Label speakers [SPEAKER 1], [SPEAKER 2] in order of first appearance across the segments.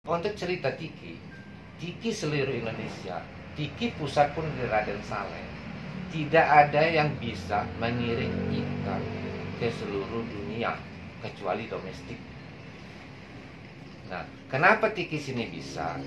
[SPEAKER 1] Untuk cerita Tiki seluruh Indonesia, Tiki pusat pun di Raden Saleh. Tidak ada yang bisa mengirim ikan ke seluruh dunia kecuali domestik. Nah, kenapa Tiki sini bisa?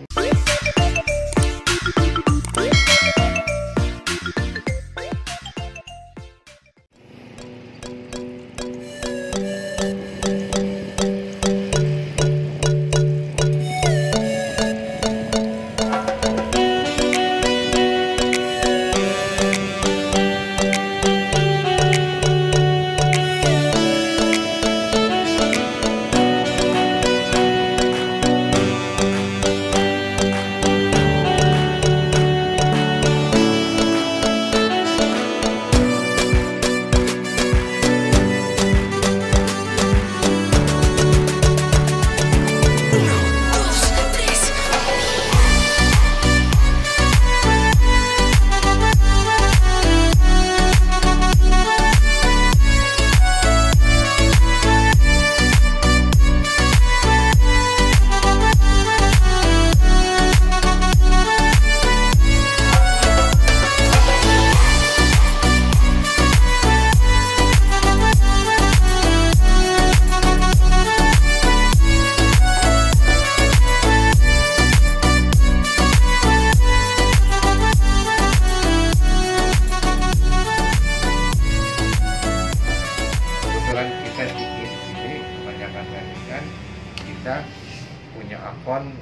[SPEAKER 1] Kita punya akun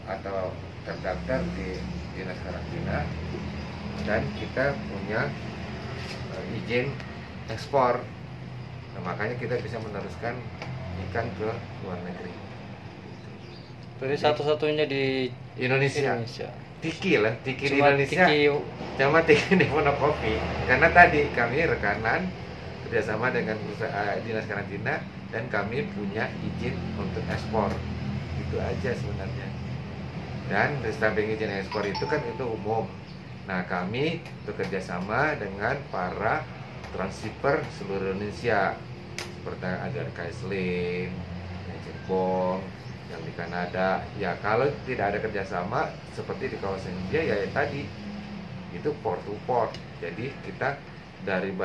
[SPEAKER 1] atau terdaftar di Dinas Karantina, dan kita punya izin ekspor. Nah, makanya kita bisa meneruskan ikan ke luar negeri.
[SPEAKER 2] Jadi satu-satunya di
[SPEAKER 1] Indonesia. Tiki lah, Tiki di
[SPEAKER 2] Cuma
[SPEAKER 1] Indonesia. Cuma Tiki di Monokopi. Karena tadi kami rekanan kerjasama dengan Dinas Karantina, dan kami punya izin untuk ekspor. Itu aja sebenarnya. Dan di samping izin ekspor itu kan itu umum. Nah, kami bekerja sama dengan para transhipper seluruh Indonesia, seperti ada Kaislin, Cirebon, yang di Kanada. Ya, kalau tidak ada kerjasama seperti di kawasan India, ya tadi itu port to port. Jadi kita dari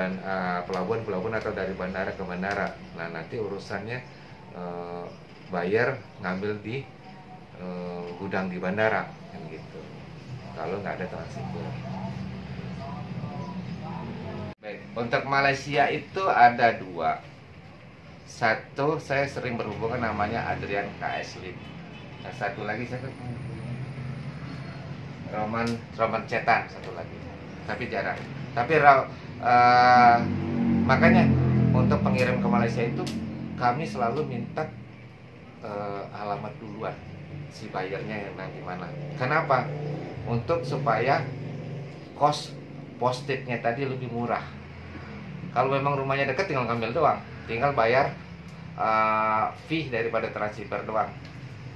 [SPEAKER 1] pelabuhan-pelabuhan atau dari bandara ke bandara. Nah, nanti urusannya buyer ngambil di gudang di bandara, kan gitu. Kalau nggak ada transshipper. Baik, untuk Malaysia itu ada dua. Satu, saya sering berhubungan, namanya Adrian Kaislin. Nah, satu lagi saya Roman Cetan, satu lagi. Tapi jarang. Tapi makanya untuk pengirim ke Malaysia itu kami selalu minta alamat duluan si bayarnya yang nanti mana. Kenapa? Untuk supaya cost postage-nya tadi lebih murah. Kalau memang rumahnya dekat tinggal ngambil doang, tinggal bayar fee daripada transshipper doang.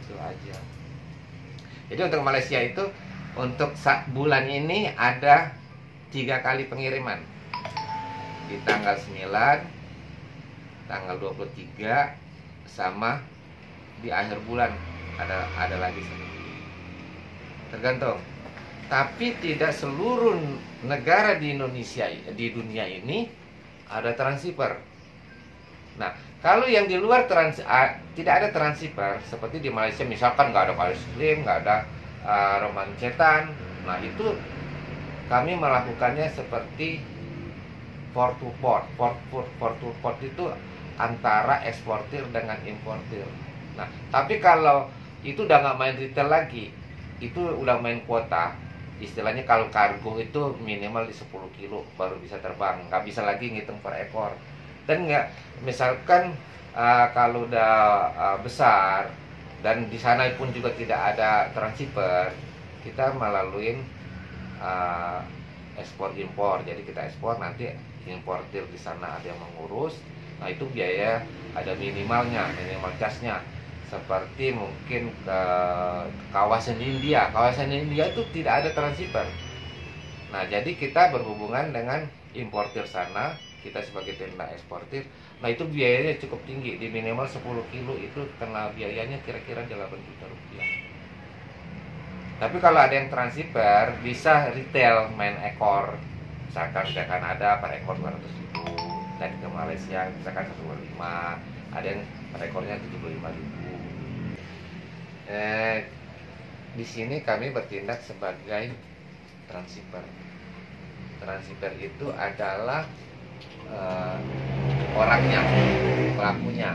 [SPEAKER 1] Itu aja. Jadi untuk Malaysia itu untuk bulan ini ada 3 kali pengiriman. Di tanggal 9, tanggal 23, sama di akhir bulan ada lagi satu. Tergantung. Tapi tidak seluruh negara di Indonesia, di dunia ini ada transshipper. Nah, kalau yang di luar tidak ada transshipper, seperti di Malaysia misalkan nggak ada Kaislin, nggak ada Roman Cetan. Nah, itu kami melakukannya seperti port to port. Port to port itu antara eksportir dengan importir. Nah, tapi kalau itu udah nggak main retail lagi, itu udah main kuota. Istilahnya kalau kargo itu minimal di 10 kilo baru bisa terbang, nggak bisa lagi ngitung per ekor. Dan nggak, misalkan kalau udah besar dan di sana pun juga tidak ada transshipper, kita melalui ekspor impor. Jadi kita ekspor, nanti importir di sana ada yang mengurus. Nah, itu biaya ada minimalnya, minimal charge-nya. Seperti mungkin ke kawasan India. Kawasan India itu tidak ada transshipper. Nah, jadi kita berhubungan dengan importir sana, kita sebagai tenda eksportir. Nah itu biayanya cukup tinggi, di minimal 10 kilo itu kena biayanya kira-kira 8 juta rupiah. Tapi kalau ada yang transiper bisa retail main ekor, misalkan ada per ekor 200.000, dan ke Malaysia misalkan 125, ada yang per ekornya 75.000. Di sini kami bertindak sebagai transiper. Transiper itu adalah orangnya, pelakunya.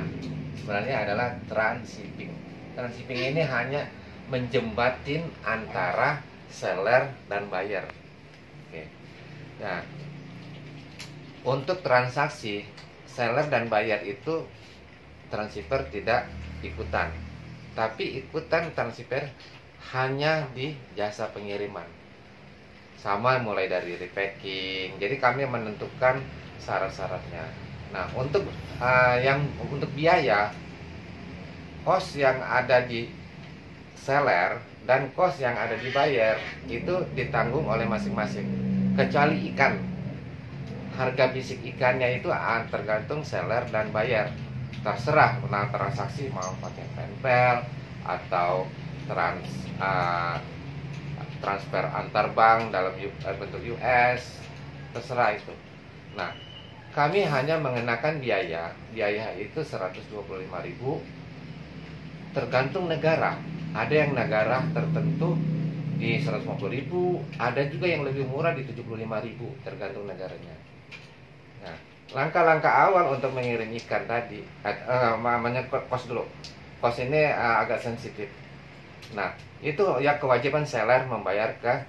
[SPEAKER 1] Sebenarnya adalah transshipping. Transshipping ini hanya menjembatin antara seller dan buyer. Oke. Nah, untuk transaksi seller dan buyer itu transiper tidak ikutan, tapi ikutan transiper hanya di jasa pengiriman. Sama mulai dari repacking. Jadi kami menentukan syarat-syaratnya. Nah, untuk untuk biaya, cost yang ada di seller dan cost yang ada di buyer itu ditanggung oleh masing-masing. Kecuali ikan. Harga fisik ikannya itu tergantung seller dan buyer. Terserah transaksi mau pakai tempel atau transfer antar bank dalam bentuk US, terserah itu. Nah, kami hanya mengenakan biaya itu 125.000 tergantung negara. Ada yang negara tertentu di 150.000, ada juga yang lebih murah di 75.000 tergantung negaranya. Nah, langkah-langkah awal untuk mengirim ikan tadi, kos dulu. Kos ini agak sensitif. Nah, itu ya kewajiban seller membayar ke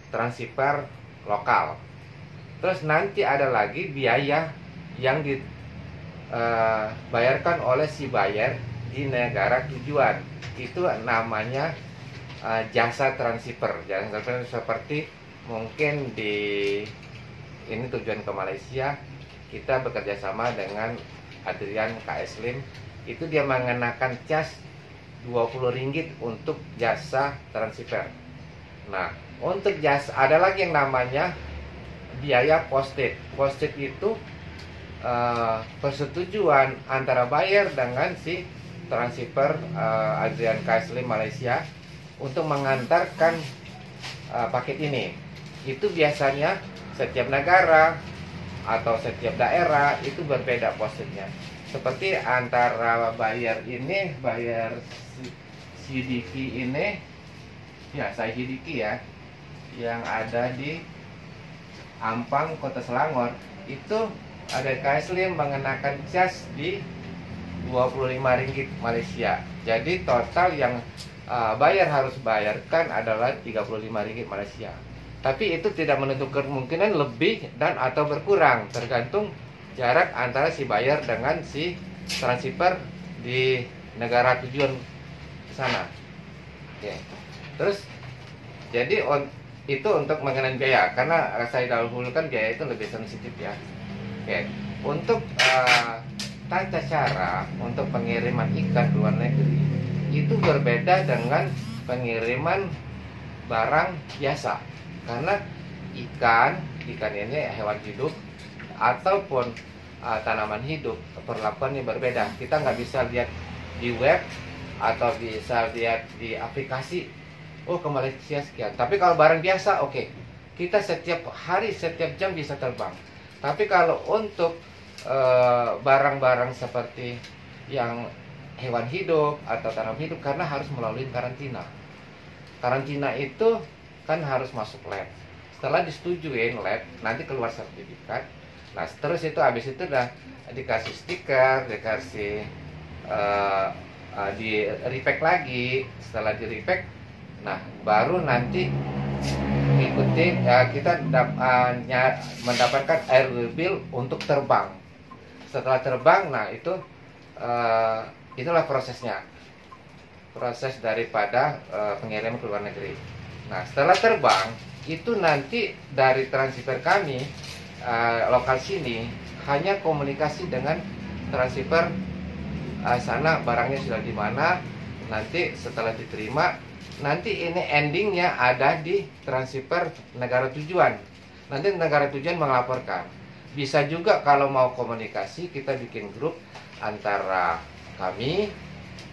[SPEAKER 1] transiper lokal. Terus nanti ada lagi biaya yang dibayarkan oleh si buyer di negara tujuan. Itu namanya jasa transiper. Jasa transiper seperti mungkin di ini tujuan ke Malaysia, kita bekerja sama dengan Adrian KS Lim. Itu dia mengenakan cas Rp20 untuk jasa transiper. Nah, untuk jasa ada lagi yang namanya biaya postage. Postage itu persetujuan antara buyer dengan si transiper Adrian KSL Malaysia untuk mengantarkan paket ini. Itu biasanya setiap negara atau setiap daerah itu berbeda postage-nya. Seperti antara buyer ini, buyer Sidiki ini, ya saya Sidiki ya, yang ada di Ampang, Kota Selangor, itu ada KSL mengenakan cas di Rp25 Malaysia. Jadi total yang buyer harus bayarkan adalah Rp35 Malaysia. Tapi itu tidak menutup kemungkinan lebih dan atau berkurang, tergantung jarak antara si buyer dengan si transiper di negara tujuan sana. Oke. Terus jadi itu untuk mengenai biaya, karena saya dahulukan biaya itu lebih sensitif ya. Oke. Untuk tata cara untuk pengiriman ikan ke luar negeri itu berbeda dengan pengiriman barang biasa, karena ikan ini hewan hidup ataupun tanaman hidup, perlakuannya berbeda. Kita nggak bisa lihat di web atau bisa lihat di aplikasi, oh ke Malaysia sekian. Tapi kalau barang biasa, oke, kita setiap hari, setiap jam bisa terbang. Tapi kalau untuk barang-barang seperti yang hewan hidup atau tanaman hidup, karena harus melalui karantina. Karantina itu kan harus masuk lab. Setelah disetujuin lab, nanti keluar sertifikat. Nah, terus itu habis itu udah dikasih stiker, dikasih di repack lagi. Setelah di repack, nah baru nanti mengikuti kita mendapatkan airwheel untuk terbang. Setelah terbang, nah itu itulah prosesnya, proses daripada pengiriman ke luar negeri. Nah, setelah terbang itu nanti dari transfer kami lokal sini hanya komunikasi dengan transfer sana barangnya sudah di mana. Nanti setelah diterima, nanti ini endingnya ada di transfer negara tujuan. Nanti negara tujuan melaporkan. Bisa juga kalau mau komunikasi kita bikin grup antara kami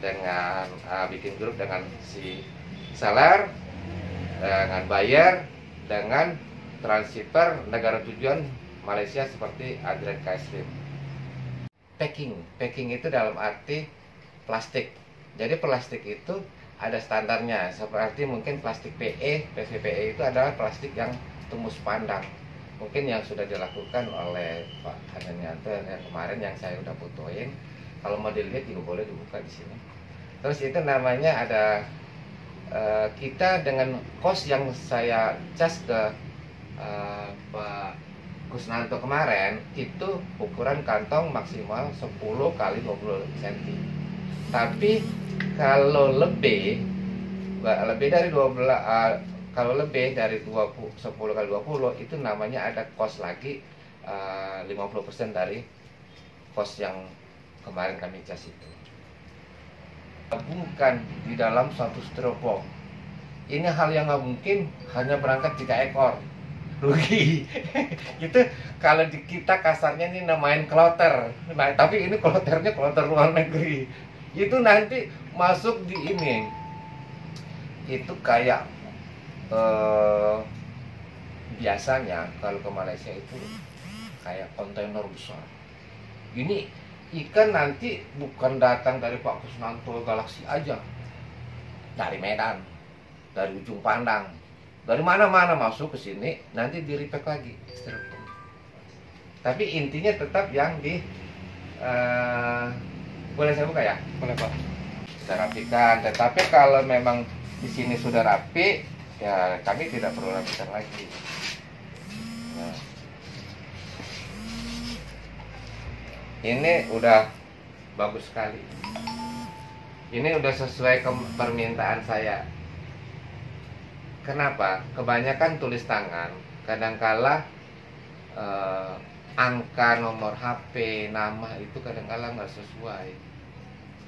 [SPEAKER 1] dengan bikin grup dengan si seller, dengan buyer, dengan transshipper negara tujuan Malaysia seperti Adrian Kaisrim. Packing itu dalam arti plastik. Jadi plastik itu ada standarnya, seperti mungkin plastik PE, PVPE itu adalah plastik yang tembus pandang. Mungkin yang sudah dilakukan oleh Pak Hanyanto yang kemarin yang saya udah fotoin. Kalau mau dilihat juga boleh dibuka di sini. Terus itu namanya ada kita dengan kos yang saya cas ke Pak Kusnanto kemarin, itu ukuran kantong maksimal 10 kali 20 cm. Tapi kalau lebih dari 12 kalau lebih dari 10 kali 20 itu namanya ada kos lagi 50% dari kos yang kemarin kami cas itu. Gabungkan di dalam satu styrofoam. Ini hal yang nggak mungkin, hanya berangkat 3 ekor. Rugi. Itu kalau di kita kasarnya ini namain kloter. Nah, tapi ini kloternya kloter luar negeri. Itu nanti masuk di ini. Itu kayak biasanya kalau ke Malaysia itu kayak kontainer besar. Ini ikan nanti bukan datang dari Pak Kusnanto Galaksi aja, dari Medan, dari ujung pandang, dari mana-mana masuk ke sini, nanti di repack lagi styrofoam. Tapi intinya tetap yang di boleh saya buka ya?
[SPEAKER 2] Boleh Pak.
[SPEAKER 1] Kita rapikan. Tetapi kalau memang di sini sudah rapi, ya kami tidak perlu rapikan lagi. Nah. Ini udah bagus sekali. Ini udah sesuai permintaan saya. Kenapa? Kebanyakan tulis tangan, kadangkala angka nomor HP, nama itu kadangkala nggak sesuai.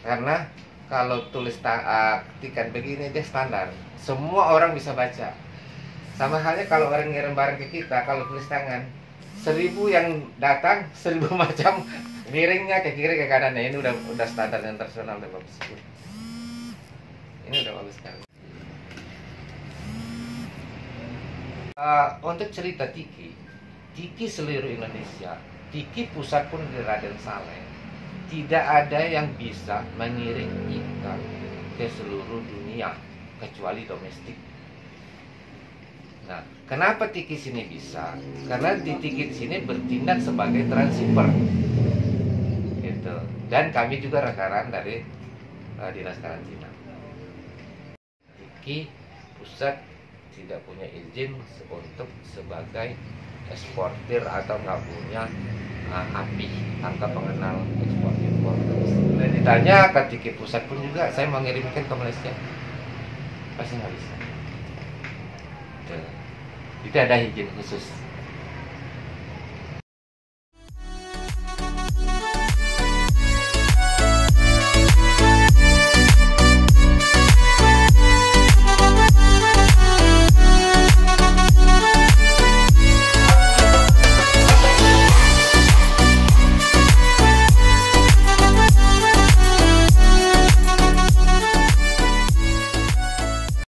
[SPEAKER 1] Karena kalau tulis ketikan begini dia standar, semua orang bisa baca. Sama halnya kalau orang ngirim barang ke kita, kalau tulis tangan 1000 yang datang 1000 macam miringnya ke kiri ke kanan. Ini udah standar internasional, udah bagus. Ini udah bagus sekali. Untuk cerita Tiki seluruh Indonesia, Tiki pusat pun di Raden Saleh, tidak ada yang bisa mengirim ikan ke seluruh dunia kecuali domestik. Nah, kenapa Tiki sini bisa? Karena di Tiki sini bertindak sebagai transshipper, gitu. Dan kami juga rekan dari dinas karantina. Tiki pusat tidak punya izin untuk sebagai eksportir atau nggak punya API, angka pengenal ekspor impor. Dan ditanya ke Tiki pusat pun juga, saya mau ngirimkan ke Malaysia, pasti nggak bisa. Itu ada izin khusus.